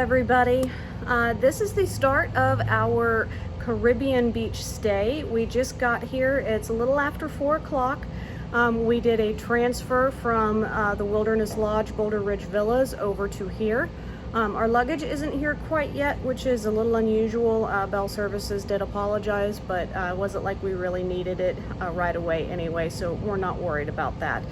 everybody. This is the start of our Caribbean beach stay. We just got here. It's a little after 4 o'clock. We did a transfer from the Wilderness Lodge Boulder Ridge Villas over to here. Our luggage isn't here quite yet, which is a little unusual. Bell Services did apologize, but it wasn't like we really needed it right away anyway, so we're not worried about that.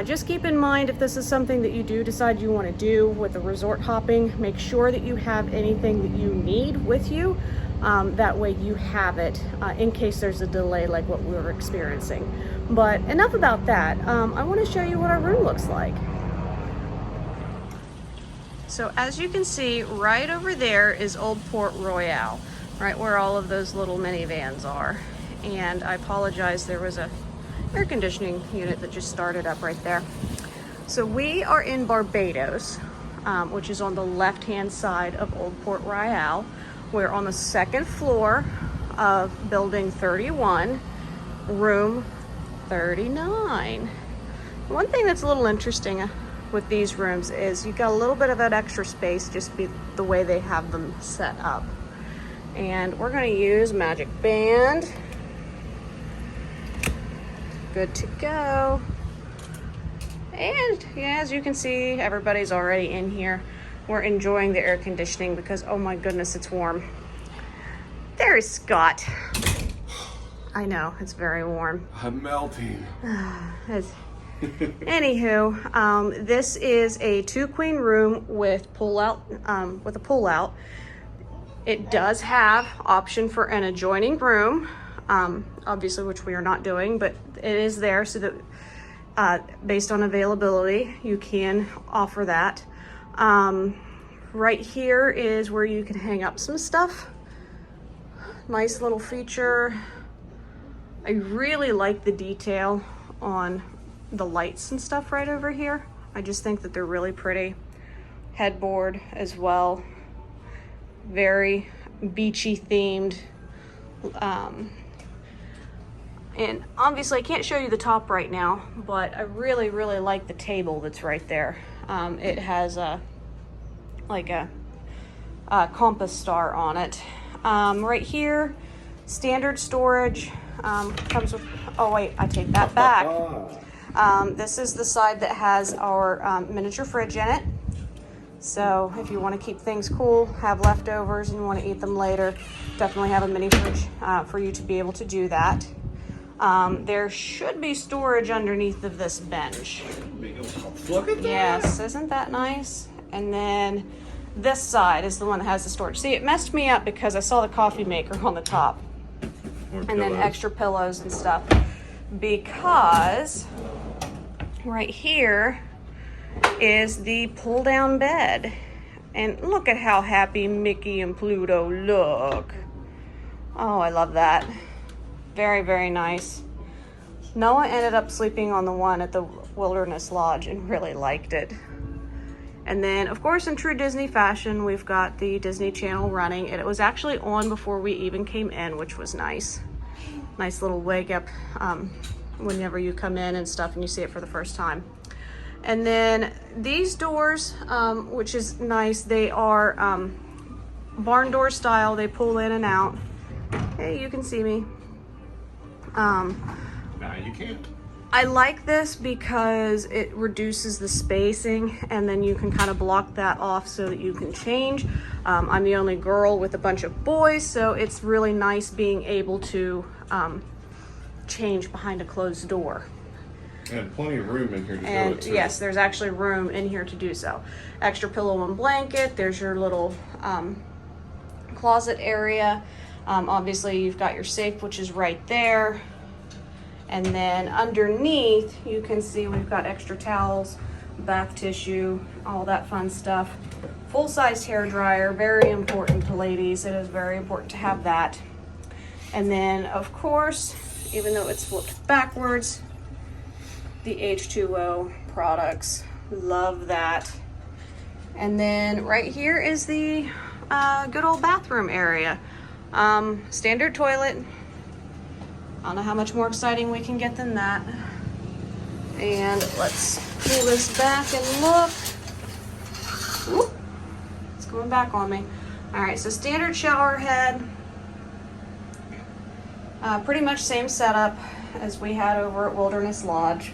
Just keep in mind, if this is something that you do decide you want to do with the resort hopping, make sure that you have anything that you need with you. That way you have it in case there's a delay like what we were experiencing. But enough about that. I want to show you what our room looks like. So as you can see, right over there is Old Port Royale, right where all of those little minivans are. And I apologize, there was a air conditioning unit that just started up right there. So we are in Barbados, which is on the left-hand side of Old Port Royale. We're on the second floor of building 31, room 39. One thing that's a little interesting with these rooms is you got a little bit of that extra space just be the way they have them set up. And we're going to use Magic Band. Good to go. And yeah, as you can see, everybody's already in here. We're enjoying the air conditioning because, oh my goodness, it's warm. There's Scott. I know, it's very warm. I'm melting. Anywho, this is a 2-queen room with a pull out. It does have option for an adjoining room, obviously, which we are not doing, but it is there so that based on availability, you can offer that. Right here is where you can hang up some stuff. Nice little feature. I really like the detail on the lights and stuff right over here. I just think that they're really pretty. Headboard as well. Very beachy themed. And obviously I can't show you the top right now, but I really like the table that's right there. It has a compass star on it. Right here, standard storage. Comes with, oh wait, I take that back. This is the side that has our miniature fridge in it. So if you want to keep things cool, have leftovers and you want to eat them later, definitely have a mini fridge for you to be able to do that. There should be storage underneath of this bench. Look at that. Yes, isn't that nice? And then this side is the one that has the storage. See, it messed me up because I saw the coffee maker on the top. And then extra pillows and stuff. Because right here is the pull down bed. And look at how happy Mickey and Pluto look. Oh, I love that. Very nice. Noah ended up sleeping on the one at the Wilderness Lodge and really liked it. And then, of course, in true Disney fashion, we've got the Disney Channel running. And it was actually on before we even came in, which was nice. Nice little wake up whenever you come in and stuff and you see it for the first time. And then these doors, which is nice, they are barn door style. They pull in and out. Hey, you can see me. Now you can't. I like this because it reduces the spacing and then you can kind of block that off so that you can change. I'm the only girl with a bunch of boys, so it's really nice being able to change behind a closed door. And plenty of room in here to do it too. Yes, there's actually room in here to do so. Extra pillow and blanket. There's your little closet area. Obviously you've got your safe, which is right there. And then underneath, you can see we've got extra towels, bath tissue, all that fun stuff. Full-size hair dryer, very important to ladies. It is very important to have that. And then, of course, even though it's flipped backwards, the H2O products. Love that. And then right here is the good old bathroom area. Standard toilet. I don't know how much more exciting we can get than that. And let's pull this back and look. Ooh, it's going back on me. All right, so standard shower head. Pretty much same setup as we had over at Wilderness Lodge.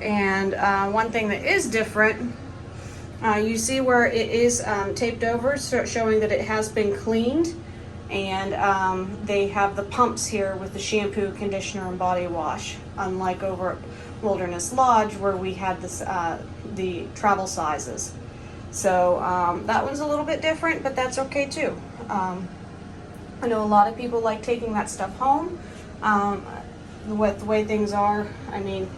And one thing that is different, you see where it is taped over, so showing that it has been cleaned. And they have the pumps here with the shampoo, conditioner, and body wash, unlike over at Wilderness Lodge where we had this, the travel sizes. So that one's a little bit different, but that's okay too. I know a lot of people like taking that stuff home. With the way things are, I mean,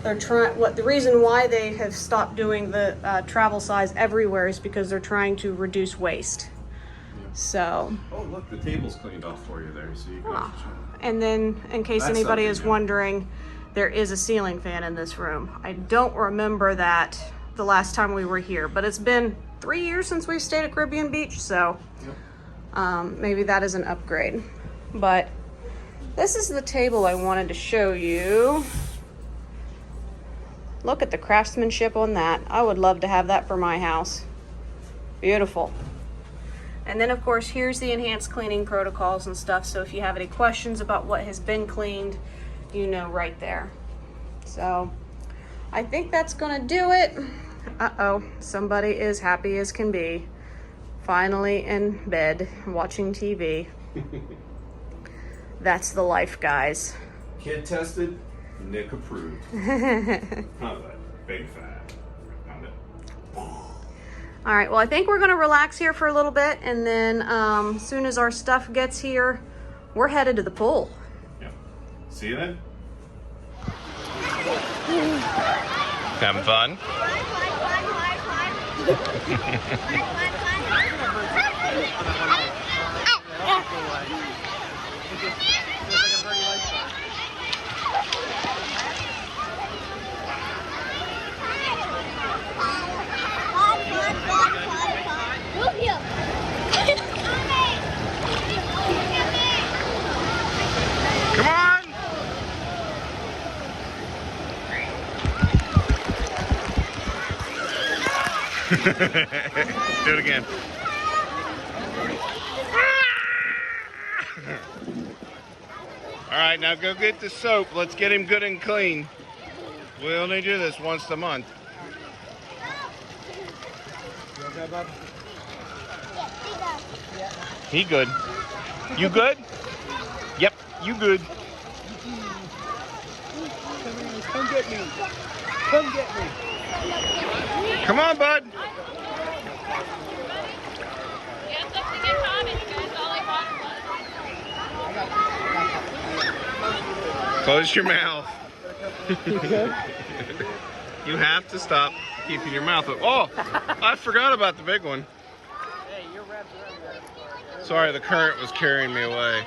they're trying. The reason why they have stopped doing the travel size everywhere is because they're trying to reduce waste. Yeah. So. Oh, look, the table's cleaned off for you there, so you can. And then, in case anybody is wondering, there is a ceiling fan in this room. I don't remember that the last time we were here, but it's been 3 years since we stayed at Caribbean Beach, so. Yep. Maybe that is an upgrade. But this is the table I wanted to show you. Look at the craftsmanship on that. I would love to have that for my house. Beautiful. And then of course here's the enhanced cleaning protocols and stuff, so if you have any questions about what has been cleaned, you know right there. So I think that's gonna do it. Uh-oh, somebody is happy as can be. Finally in bed, watching TV. That's the life, guys. Kid tested, Nick approved. Not that big fat. Not it. All right, well, I think we're gonna relax here for a little bit, and then as soon as our stuff gets here, we're headed to the pool. Yep. See you then. Having fun? Come on! Do it again. All right, now go get the soap. Let's get him good and clean. We only do this once a month. You okay, bud? He good. You good? Yep, you good. Come get me. Come get me. Come on, bud. Close your mouth. You have to stop keeping your mouth open. Oh, I forgot about the big one. Sorry, the current was carrying me away.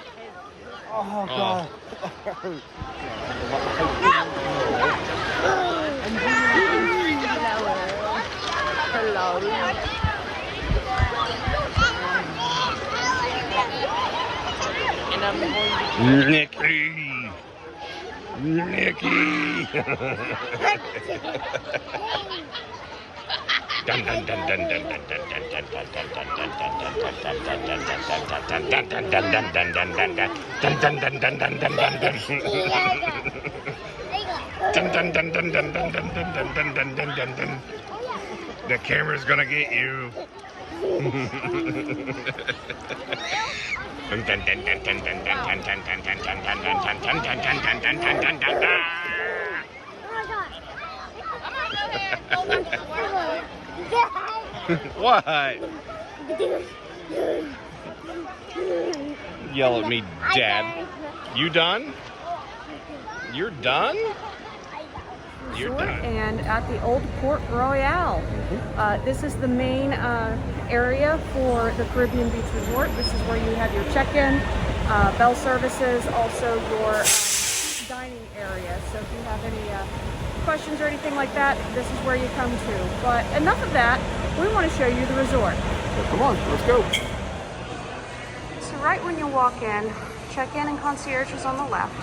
Oh, God. Hello. And I'm going to... Nicky. Nicky. Dun dun dun dun dun dun dun dun dun dun dun dun dun dun dun. The camera's gonna get you. What? Yell at me, Dad. You done? You're done? You're done. And at the Old Port Royale. This is the main area for the Caribbean Beach Resort. This is where you have your check-in, bell services, also your dining area. So if you have any questions or anything like that, this is where you come to. But enough of that, we want to show you the resort. So come on, let's go. So right when you walk in, check-in and concierge is on the left.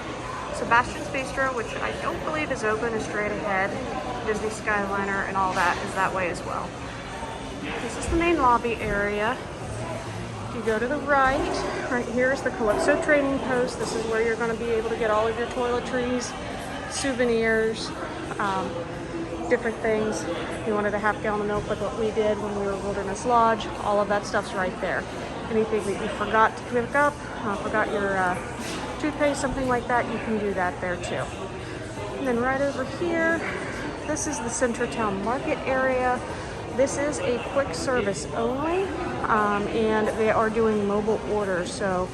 Sebastian's Bistro, which I don't believe is open, is straight ahead. Disney Skyliner and all that is that way as well. This is the main lobby area. If you go to the right here is the Calypso Trading Post. This is where you're going to be able to get all of your toiletries, souvenirs, different things. If you wanted a half-gallon of milk like what we did when we were Wilderness Lodge, all of that stuff's right there. Anything that you forgot to pick up, forgot your toothpaste, something like that, you can do that there too. And then right over here, this is the Centertown Market area. This is a quick service only, and they are doing mobile orders. So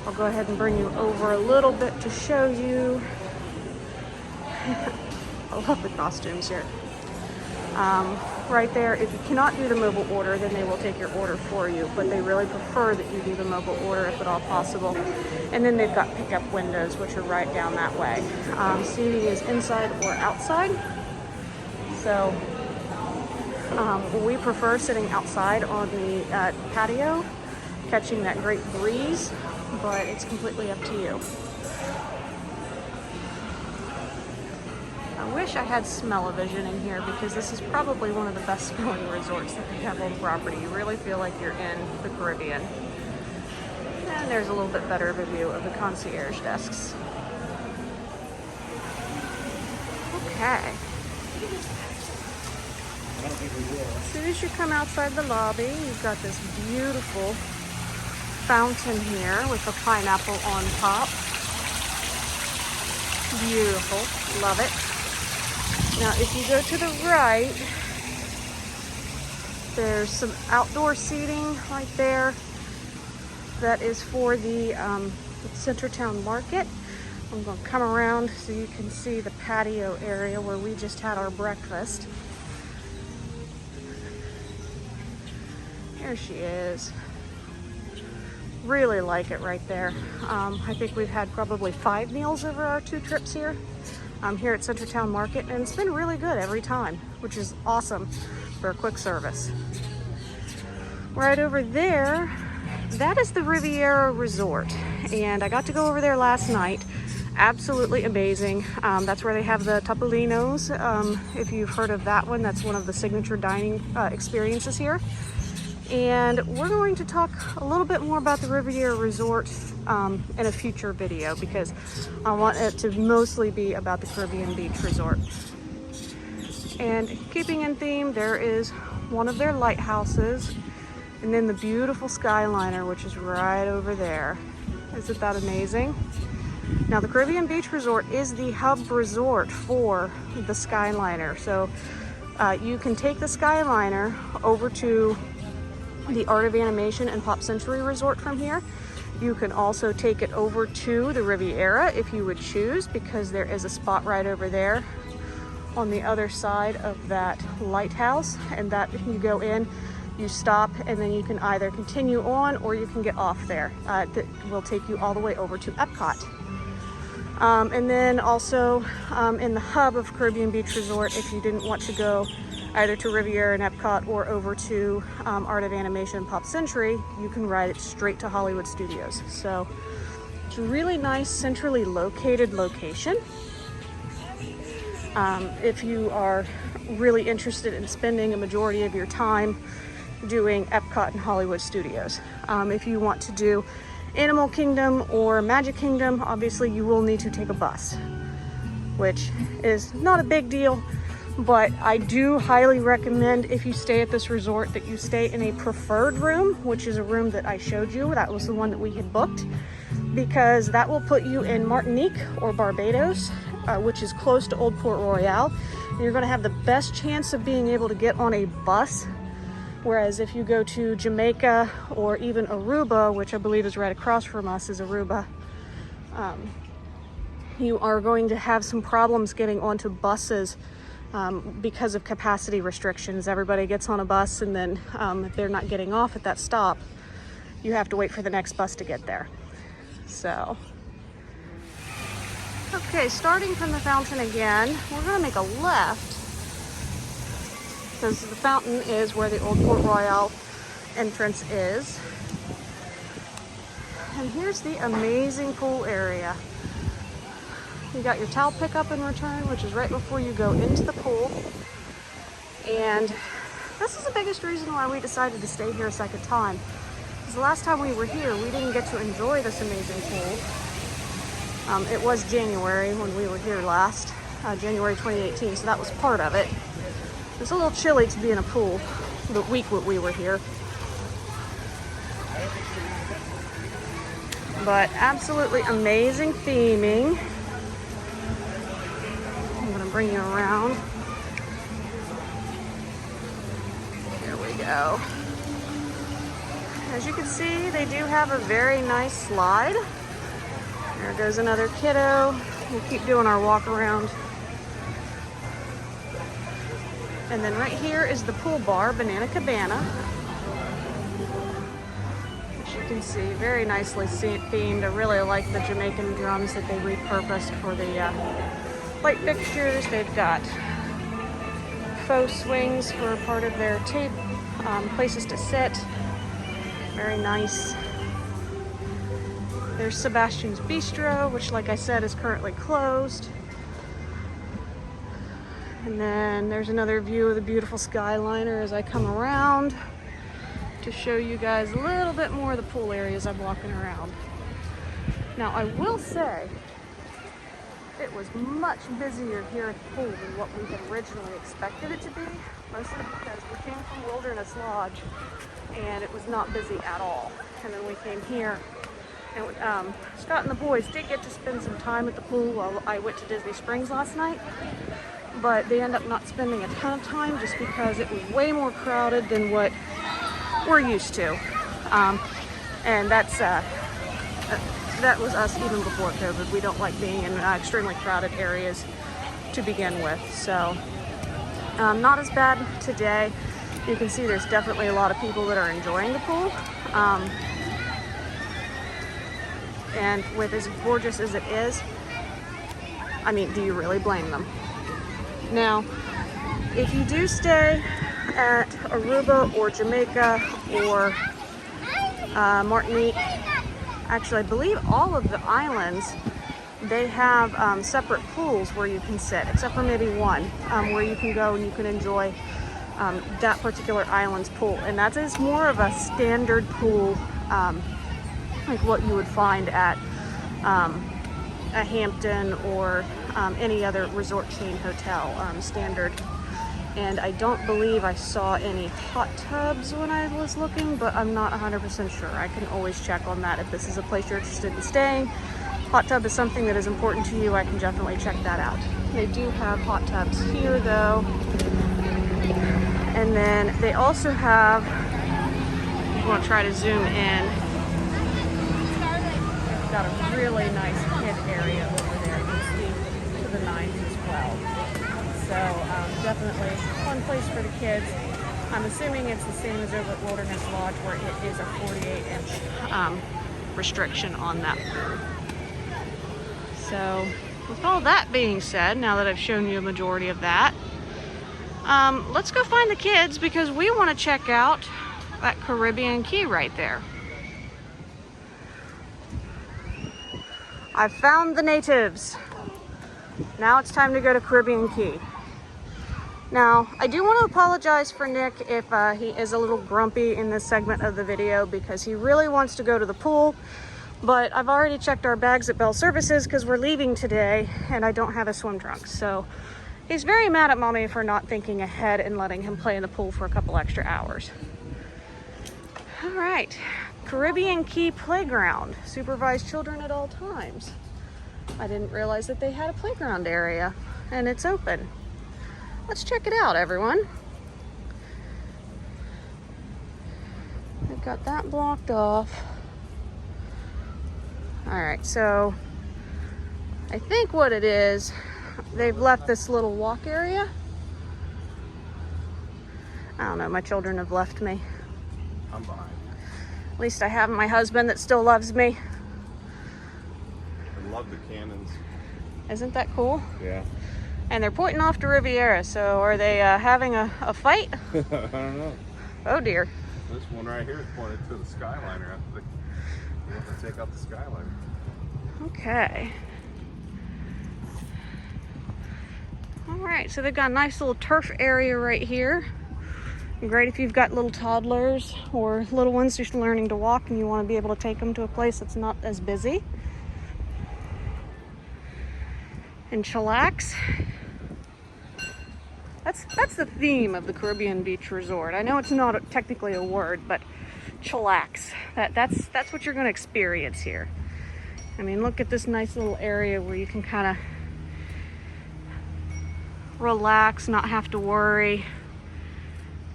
I'll go ahead and bring you over a little bit to show you. I love the costumes here. Right there, if you cannot do the mobile order, then they will take your order for you, but they really prefer that you do the mobile order if at all possible. And then they've got pickup windows, which are right down that way. Seating is inside or outside. So we prefer sitting outside on the patio, catching that great breeze, but it's completely up to you. I wish I had smell-o-vision in here because this is probably one of the best smelling resorts that we have on the property. You really feel like you're in the Caribbean. And there's a little bit better of a view of the concierge desks. Okay. As soon as you come outside the lobby, you've got this beautiful fountain here with a pineapple on top. Beautiful. Love it. Now, if you go to the right, there's some outdoor seating right there. That is for the Centertown Market. I'm going to come around so you can see the patio area where we just had our breakfast. There she is. Really like it right there. I think we've had probably 5 meals over our 2 trips here. Here at Centertown Market, and it's been really good every time, which is awesome for a quick service. Right over there, that is the Riviera Resort, and I got to go over there last night. Absolutely amazing. That's where they have the Topolinos. If you've heard of that one, that's one of the signature dining experiences here. And we're going to talk a little bit more about the Riviera Resort in a future video because I want it to mostly be about the Caribbean Beach Resort. And keeping in theme, there is one of their lighthouses, and then the beautiful Skyliner, which is right over there. Isn't that amazing? Now, the Caribbean Beach Resort is the hub resort for the Skyliner. So you can take the Skyliner over to the Art of Animation and Pop Century Resort from here. You can also take it over to the Riviera if you would choose, because there is a spot right over there on the other side of that lighthouse, and that you go in, you stop, and then you can either continue on or you can get off there. That will take you all the way over to Epcot. And then also in the hub of Caribbean Beach Resort, if you didn't want to go either to Riviera and Epcot or over to Art of Animation and Pop Century, you can ride it straight to Hollywood Studios. So it's a really nice centrally located location. If you are really interested in spending a majority of your time doing Epcot and Hollywood Studios. If you want to do Animal Kingdom or Magic Kingdom, obviously you will need to take a bus, which is not a big deal. But I do highly recommend, if you stay at this resort, that you stay in a preferred room, which is a room that I showed you. That was the one that we had booked, because that will put you in Martinique or Barbados, which is close to Old Port Royale. And you're going to have the best chance of being able to get on a bus. Whereas if you go to Jamaica or even Aruba, which I believe is right across from us is Aruba, you are going to have some problems getting onto buses because of capacity restrictions. Everybody gets on a bus, and then if they're not getting off at that stop, you have to wait for the next bus to get there. So, okay, starting from the fountain again, we're going to make a left, because the fountain is where the Old Port Royale entrance is. And here's the amazing pool area. You got your towel pickup and return, which is right before you go into the pool. And This is the biggest reason why we decided to stay here a second time. Because the last time we were here, we didn't get to enjoy this amazing pool. It was January when we were here last, January 2018, so that was part of it. It was a little chilly to be in a pool the week we were here. But absolutely amazing theming. I'm gonna bring you around. Here we go. As you can see, they do have a very nice slide. There goes another kiddo. We'll keep doing our walk around. And then right here is the pool bar, Banana Cabana. As you can see, very nicely themed. I really like the Jamaican drums that they repurposed for the light fixtures. They've got faux swings for part of their tape, places to sit. Very nice. There's Sebastian's Bistro, which, like I said, is currently closed. And then there's another view of the beautiful Skyliner as I come around to show you guys a little bit more of the pool area as I'm walking around. Now, I will say it was much busier here at the pool than what we had originally expected it to be, mostly because we came from Wilderness Lodge and it was not busy at all. And then we came here, and Scott and the boys did get to spend some time at the pool while I went to Disney Springs last night, but they ended up not spending a ton of time just because it was way more crowded than what we're used to. And that was us even before COVID. We don't like being in extremely crowded areas to begin with. So not as bad today. You can see there's definitely a lot of people that are enjoying the pool. And with as gorgeous as it is, I mean, do you really blame them? Now, if you do stay at Aruba or Jamaica or Martinique, actually, I believe all of the islands, they have separate pools where you can sit, except for maybe one, where you can go and you can enjoy that particular island's pool. And that is more of a standard pool, like what you would find at a Hampton or any other resort chain hotel, standard. And I don't believe I saw any hot tubs when I was looking, but I'm not 100% sure. I can always check on that if this is a place you're interested in staying. Hot tub is something that is important to you. I can definitely check that out. They do have hot tubs here though. And then they also have, I'm gonna try to zoom in. They've got a really nice kid area over there. You can see to the nines as well. So definitely a fun place for the kids. I'm assuming it's the same as over at Wilderness Lodge, where it is a 48-inch restriction on that pool. So with all that being said, now that I've shown you a majority of that, let's go find the kids because we want to check out that Caribbean Key right there. I've found the natives. Now it's time to go to Caribbean Key. Now, I do want to apologize for Nick if he is a little grumpy in this segment of the video because he really wants to go to the pool, but I've already checked our bags at Bell Services because we're leaving today and I don't have a swim trunk. So he's very mad at mommy for not thinking ahead and letting him play in the pool for a couple extra hours. All right, Caribbean Key Playground. Supervise children at all times. I didn't realize that they had a playground area and it's open. Let's check it out, everyone. I've got that blocked off. All right, so I think what it is, they've left this little walk area. I don't know, my children have left me. I'm behind. At least I have my husband that still loves me. I love the cannons. Isn't that cool? Yeah. And they're pointing off to Riviera, so are they having a fight? I don't know. Oh dear. This one right here is pointed to the Skyliner. I think they want to take out the Skyliner. Okay. All right, so they've got a nice little turf area right here. Great if you've got little toddlers or little ones just learning to walk and you want to be able to take them to a place that's not as busy. And chillax. That's the theme of the Caribbean Beach Resort. I know it's not technically a word, but chillax. That's what you're going to experience here. I mean, look at this nice little area where you can kind of relax, not have to worry.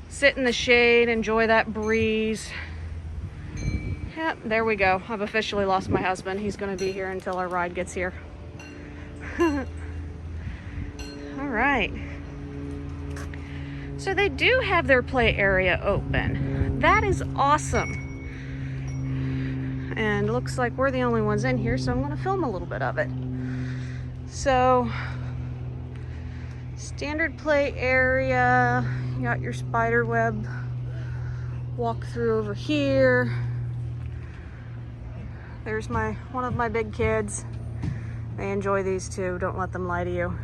Sit in the shade, enjoy that breeze. Yep, there we go. I've officially lost my husband. He's going to be here until our ride gets here. All right. So they do have their play area open. That is awesome. And it looks like we're the only ones in here, so I'm going to film a little bit of it. So, standard play area. You got your spider web walk through over here. There's one of my big kids. They enjoy these too. Don't let them lie to you.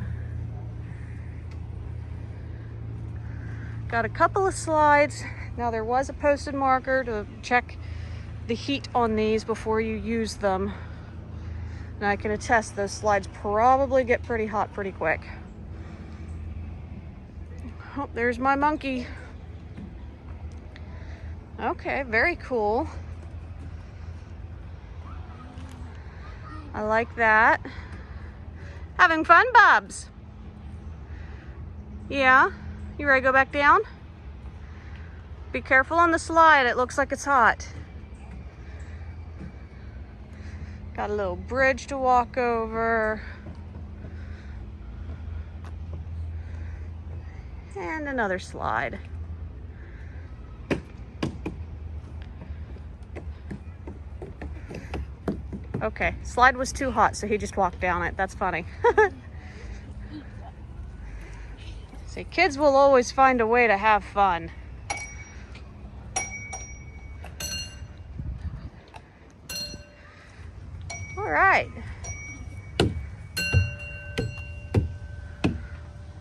Got a couple of slides. Now there was a posted marker to check the heat on these before you use them. And I can attest those slides probably get pretty hot pretty quick. Oh, there's my monkey. Okay, very cool. I like that. Having fun, Bubs? Yeah? You ready to go back down? Be careful on the slide. It looks like it's hot. Got a little bridge to walk over. And another slide. Okay, slide was too hot, so he just walked down it. That's funny. See, kids will always find a way to have fun. All right.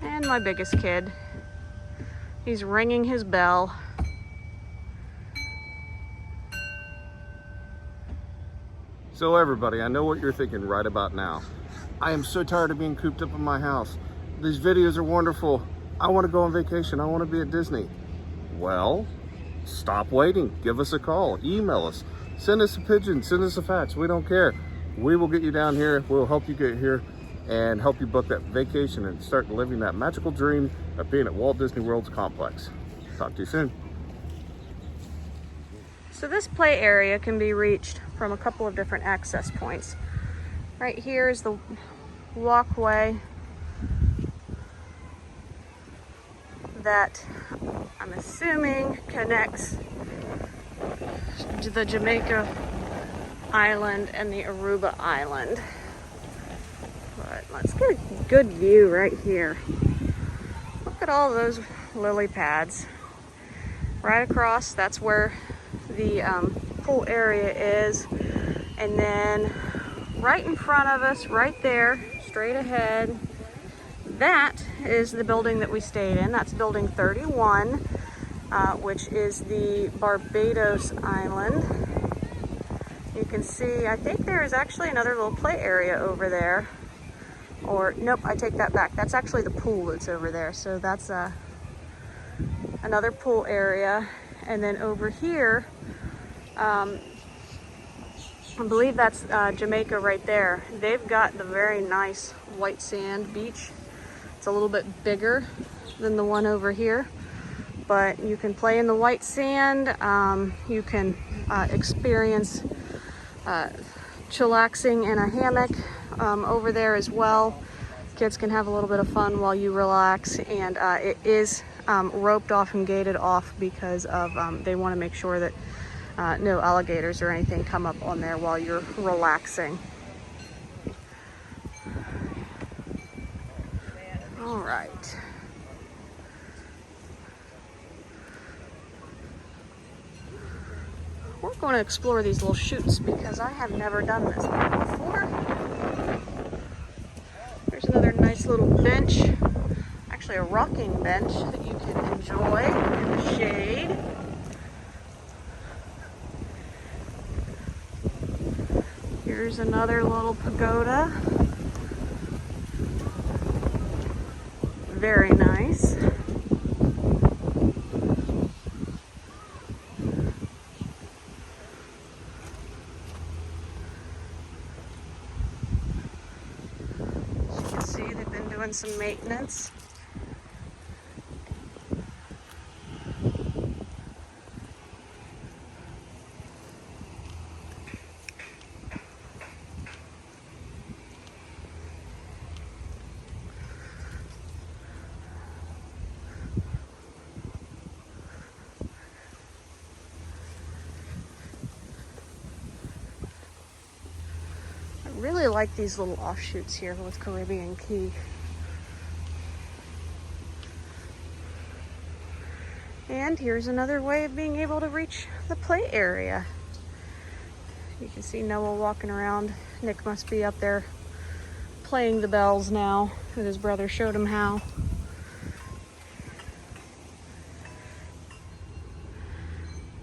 And my biggest kid. He's ringing his bell. So everybody, I know what you're thinking right about now. I am so tired of being cooped up in my house. These videos are wonderful. I want to go on vacation. I want to be at Disney. Well, stop waiting. Give us a call. Email us. Send us a pigeon. Send us a fax. We don't care. We will get you down here. We'll help you get here and help you book that vacation and start living that magical dream of being at Walt Disney World's complex. Talk to you soon. So this play area can be reached from a couple of different access points. Right here is the walkway that I'm assuming connects to the Jamaica Island and the Aruba Island. But let's get a good view right here. Look at all those lily pads. Right across, that's where the pool area is. And then right in front of us, right there, straight ahead, that is the building that we stayed in. That's building 31, which is the Barbados Island. You can see, I think there is actually another little play area over there. Or, nope, I take that back. That's actually the pool that's over there. So that's another pool area. And then over here, I believe that's Jamaica right there. They've got the very nice white sand beach. It's a little bit bigger than the one over here, but you can play in the white sand. You can experience chillaxing in a hammock over there as well. Kids can have a little bit of fun while you relax, and it is roped off and gated off because of they want to make sure that no alligators or anything come up on there while you're relaxing. All right. We're going to explore these little chutes because I have never done this before. There's another nice little bench, actually a rocking bench that you can enjoy in the shade. Here's another little pagoda. Very nice. As you can see, they've been doing some maintenance. I really like these little offshoots here with Caribbean Caye. And here's another way of being able to reach the play area. You can see Noah walking around. Nick must be up there playing the bells now, and his brother showed him how.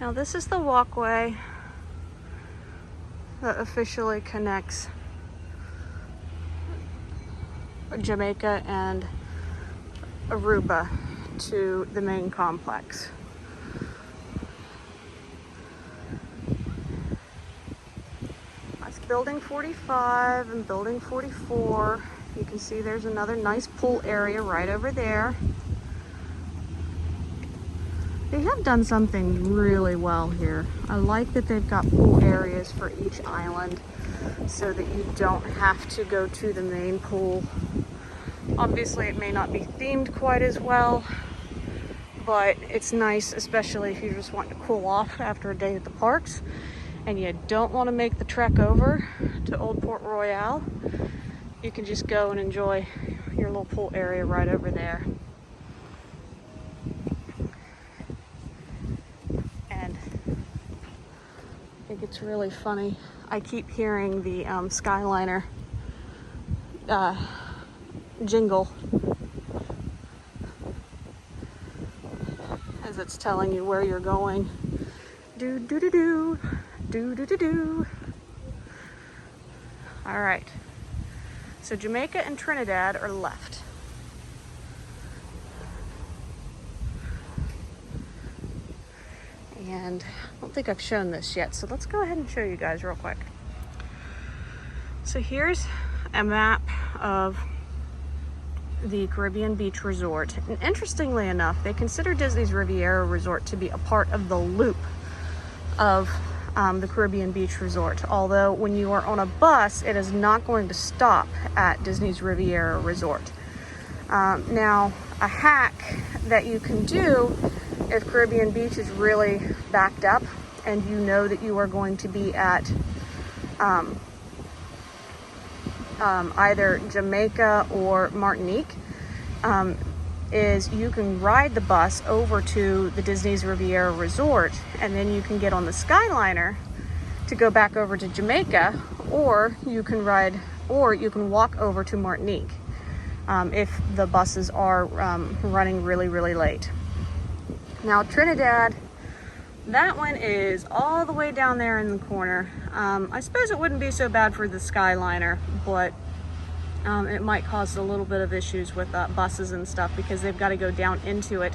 Now this is the walkway that officially connects Jamaica and Aruba to the main complex. That's building 45 and building 44. You can see there's another nice pool area right over there. They have done something really well here. I like that they've got pool areas for each island so that you don't have to go to the main pool. Obviously, it may not be themed quite as well, but it's nice, especially if you just want to cool off after a day at the parks and you don't want to make the trek over to Old Port Royale. You can just go and enjoy your little pool area right over there. And I think it's really funny. I keep hearing the Skyliner jingle as it's telling you where you're going. Do do do do do do do do. All right, so Jamaica and Trinidad are left. And I don't think I've shown this yet, so let's go ahead and show you guys real quick. So here's a map of the Caribbean Beach Resort. And interestingly enough, they consider Disney's Riviera Resort to be a part of the loop of the Caribbean Beach Resort. Although when you are on a bus, it is not going to stop at Disney's Riviera Resort. Now, a hack that you can do if Caribbean Beach is really backed up and you know that you are going to be at either Jamaica or Martinique, is you can ride the bus over to the Disney's Riviera Resort, and then you can get on the Skyliner to go back over to Jamaica, or you can walk over to Martinique if the buses are running really, really late. Now Trinidad, that one is all the way down there in the corner. I suppose it wouldn't be so bad for the Skyliner, but it might cause a little bit of issues with buses and stuff because they've got to go down into it,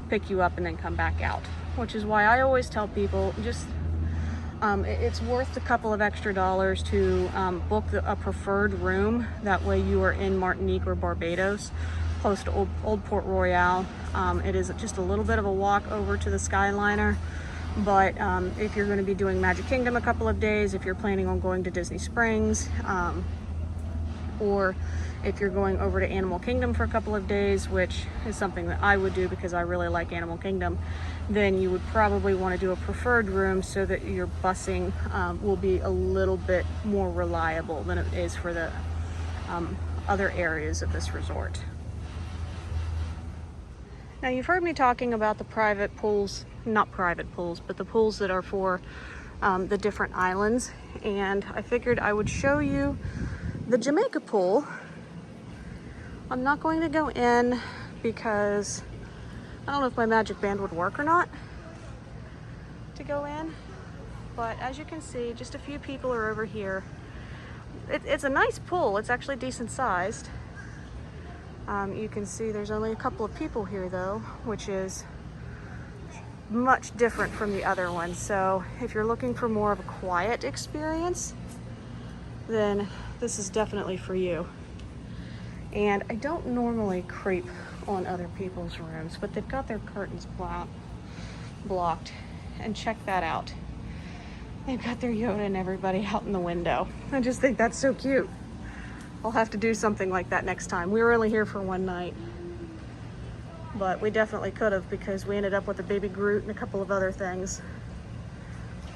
pick you up, and then come back out. Which is why I always tell people, just it's worth a couple of extra dollars to book a preferred room. That way you are in Martinique or Barbados, close to Old Port Royale. It is just a little bit of a walk over to the Skyliner. But if you're going to be doing Magic Kingdom a couple of days, if you're planning on going to Disney Springs, or if you're going over to Animal Kingdom for a couple of days, which is something that I would do because I really like Animal Kingdom, then you would probably want to do a preferred room so that your busing will be a little bit more reliable than it is for the other areas of this resort. Now, you've heard me talking about the private pools, not private pools, but the pools that are for the different islands, and I figured I would show you the Jamaica pool. I'm not going to go in because I don't know if my magic band would work or not to go in, but as you can see, just a few people are over here. It's a nice pool. It's actually decent sized. You can see there's only a couple of people here though, which is much different from the other one. So if you're looking for more of a quiet experience, then this is definitely for you. And I don't normally creep on other people's rooms, but they've got their curtains blocked. And check that out. They've got their Yoda and everybody out in the window. I just think that's so cute. I'll have to do something like that next time. We were only here for one night, but we definitely could have, because we ended up with a baby Groot and a couple of other things.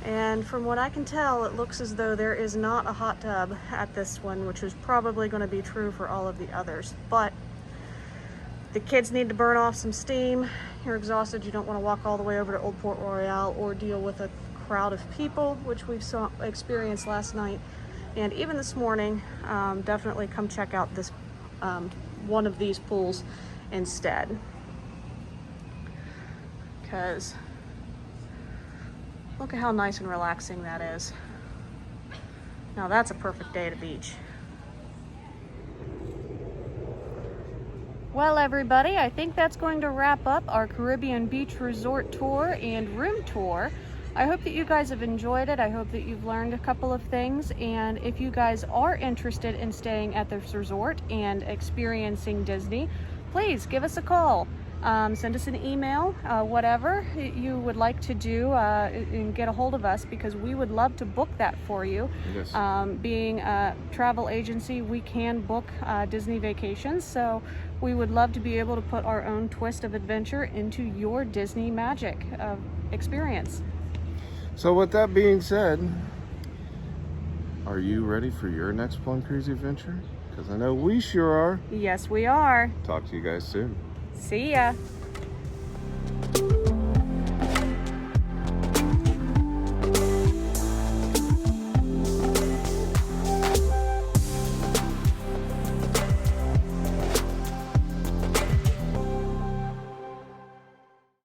And from what I can tell, it looks as though there is not a hot tub at this one, which is probably going to be true for all of the others. But the kids need to burn off some steam. You're exhausted. You don't want to walk all the way over to Old Port Royale or deal with a crowd of people, which we've experienced last night. And even this morning, definitely come check out this one of these pools instead. Because look at how nice and relaxing that is. Now that's a perfect day at the beach. Well, everybody, I think that's going to wrap up our Caribbean beach resort tour and room tour. I hope that you guys have enjoyed it. I hope that you've learned a couple of things. And if you guys are interested in staying at this resort and experiencing Disney, please give us a call. Send us an email, whatever you would like to do, and get a hold of us, because we would love to book that for you. Yes. Being a travel agency, we can book Disney vacations, so we would love to be able to put our own twist of adventure into your Disney magic experience. So with that being said, are you ready for your next Plum Crazy adventure? Because I know we sure are. Yes, we are. Talk to you guys soon. See ya.